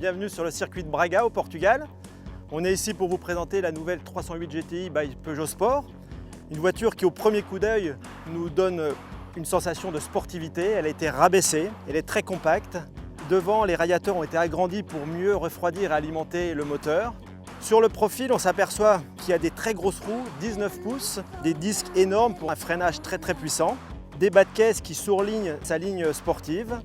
bienvenue sur le circuit de Braga au Portugal. On est ici pour vous présenter la nouvelle 308 GTI by Peugeot Sport. Une voiture qui au premier coup d'œil nous donne une sensation de sportivité. Elle a été rabaissée, elle est très compacte. Devant, les radiateurs ont été agrandis pour mieux refroidir et alimenter le moteur. Sur le profil, on s'aperçoit qu'il y a des très grosses roues, 19 pouces, des disques énormes pour un freinage très puissant, des bas de caisse qui surlignent sa ligne sportive,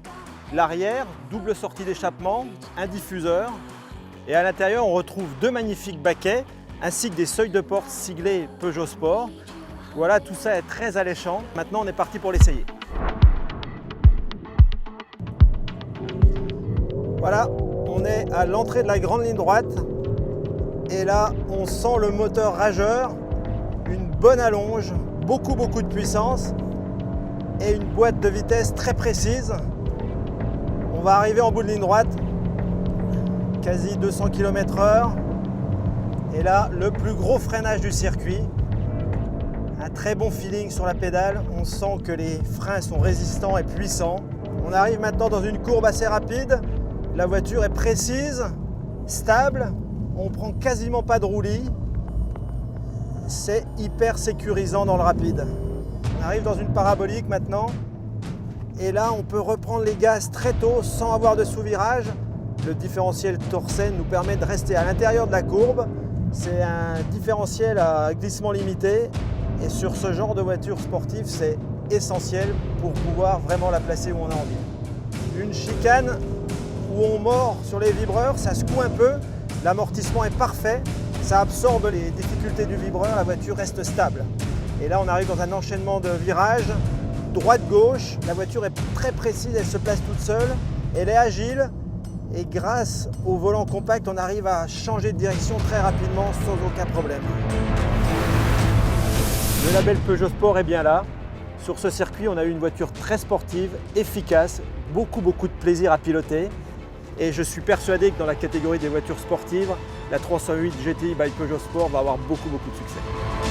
l'arrière, double sortie d'échappement, un diffuseur, et à l'intérieur on retrouve deux magnifiques baquets ainsi que des seuils de porte siglés Peugeot Sport. Voilà, tout ça est très alléchant. Maintenant on est parti pour l'essayer. Voilà, on est à l'entrée de la grande ligne droite. Et là, on sent le moteur rageur, une bonne allonge, beaucoup de puissance et une boîte de vitesse très précise. On va arriver en bout de ligne droite, quasi 200 km/h. Et là, le plus gros freinage du circuit. Un très bon feeling sur la pédale. On sent que les freins sont résistants et puissants. On arrive maintenant dans une courbe assez rapide. La voiture est précise, stable. On prend quasiment pas de roulis. C'est hyper sécurisant dans le rapide. On arrive dans une parabolique maintenant. Et là, on peut reprendre les gaz très tôt sans avoir de sous-virage. Le différentiel Torsen nous permet de rester à l'intérieur de la courbe. C'est un différentiel à glissement limité. Et sur ce genre de voiture sportive, c'est essentiel pour pouvoir vraiment la placer où on a envie. Une chicane où on mord sur les vibreurs, ça secoue un peu. L'amortissement est parfait, ça absorbe les difficultés du vibreur, la voiture reste stable. Et là, on arrive dans un enchaînement de virages, droite-gauche. La voiture est très précise, elle se place toute seule, elle est agile. Et grâce au volant compact, on arrive à changer de direction très rapidement sans aucun problème. Le label Peugeot Sport est bien là. Sur ce circuit, on a eu une voiture très sportive, efficace, beaucoup de plaisir à piloter. Et je suis persuadé que dans la catégorie des voitures sportives, la 308 GTI by Peugeot Sport va avoir beaucoup de succès.